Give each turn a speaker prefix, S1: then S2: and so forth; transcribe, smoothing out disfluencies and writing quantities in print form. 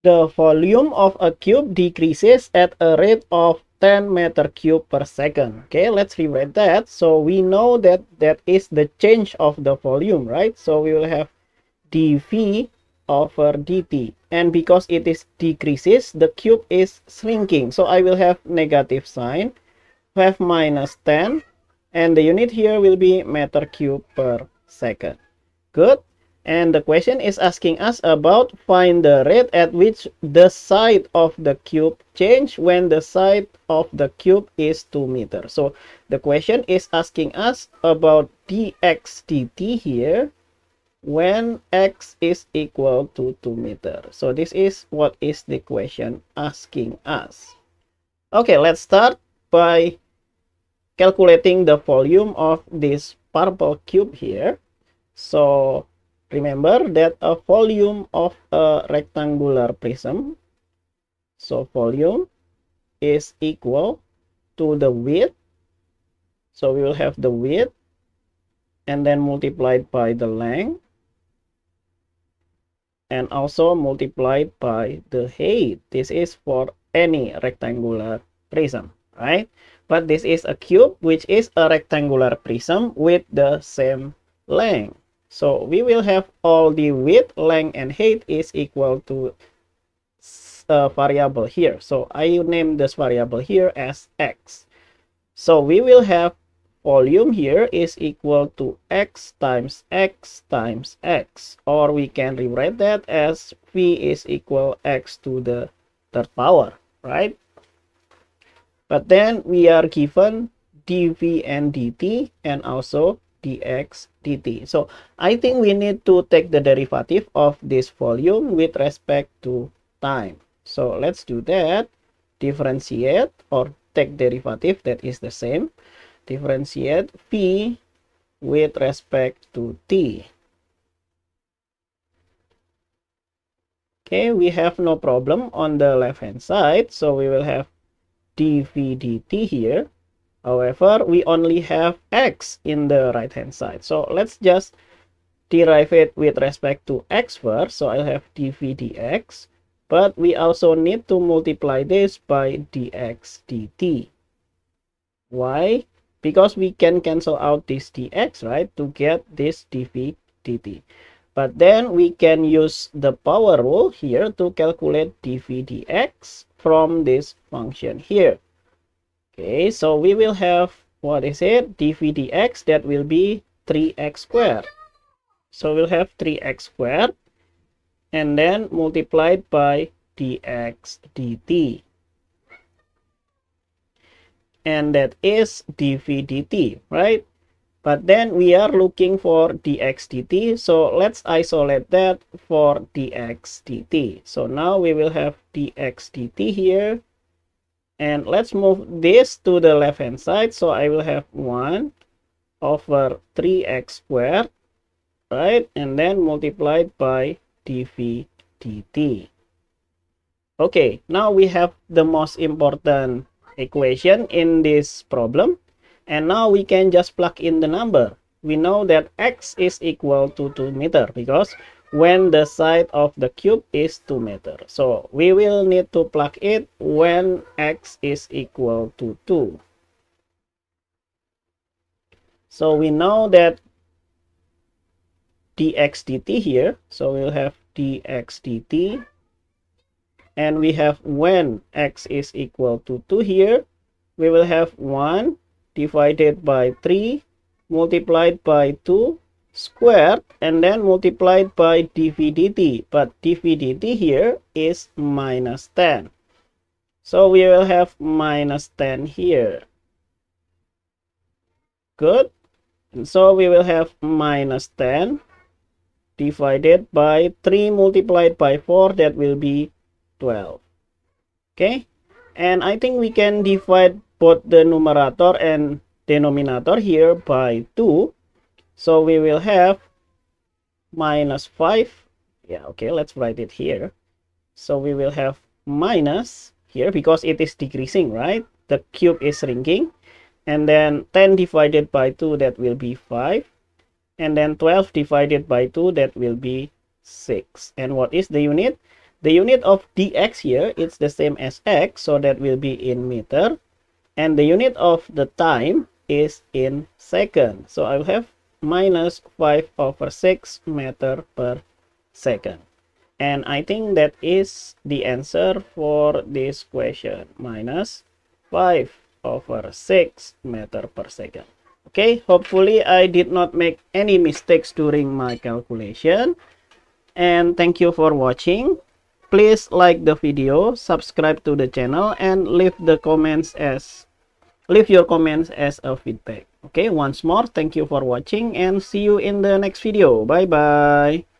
S1: The volume of a cube decreases at a rate of 10 meter cube per second. Okay, let's rewrite that. So we know that that is the change of the volume, right? So we will have dv over dt, and because it is decreases, the cube is shrinking, so I will have negative sign, have minus 10, and the unit here will be meter cube per second. Good. And the question is asking us about find the rate at which the side of the cube change when the side of the cube is 2 meters. So the question is asking us about dx dt here when x is equal to 2 meters. So this is what is the question asking us. Okay, let's start by calculating the volume of this purple cube here. So remember that a volume of a rectangular prism, so volume is equal to the width. So we will have the width and then multiplied by the length, and also multiplied by the height. This is for any rectangular prism, right? But this is a cube, which is a rectangular prism with the same length. So we will have all the width, length, and height is equal to a variable here. So I name this variable here as x. So we will have volume here is equal to x times x times x, or we can rewrite that as v is equal x to the third power, right? But then we are given dv and dt and also dx dt. So I think we need to take the derivative of this volume with respect to time. So let's do that. Differentiate or take derivative, that is the same. Differentiate v with respect to t. Okay, we have no problem on the left hand side, so we will have dv dt here. However, we only have x in the right hand side, so let's just derive it with respect to x first. So I'll have dv dx, but we also need to multiply this by dx dt. Why? Because we can cancel out this dx, right, to get this dv dt. But then we can use the power rule here to calculate dv dx from this function here. Okay, so we will have, what is it, dv dx, that will be 3x squared. So we'll have 3x squared and then multiplied by dx dt. And that is dv dt, right? But then we are looking for dx dt, so let's isolate that for dx dt. So now we will have dx dt here, and let's move this to the left hand side. So I will have 1 over 3x squared, right? And then multiplied by dv dt. Okay, now we have the most important equation in this problem, and now we can just plug in the number. We know that x is equal to 2 meters because when the side of the cube is 2 meters, so we will need to plug it when x is equal to 2. So we know that dx dt here, so we'll have dx dt, and we have when x is equal to 2 here, we will have 1 divided by 3 multiplied by 2 squared and then multiplied by dv dt. But dv dt here is minus 10. So we will have minus 10 here. Good. And so we will have minus 10 divided by 3 multiplied by 4, that will be 12. Okay, and I think we can divide both the numerator and denominator here by 2. So we will have minus 5. Yeah, okay, let's write it here. So we will have minus here because it is decreasing, right? The cube is shrinking. And then 10 divided by 2, that will be 5. And then 12 divided by 2, that will be 6. And what is the unit? The unit of dx here, it's the same as x, so that will be in meter. And the unit of the time is in second. So I will have minus 5/6 meter per second. And I think that is the answer for this question, minus 5/6 meter per second. Okay, hopefully I did not make any mistakes during my calculation. And thank you for watching. Please like the video, subscribe to the channel, and leave your comments as a feedback. Okay, once more, thank you for watching and see you in the next video. Bye bye.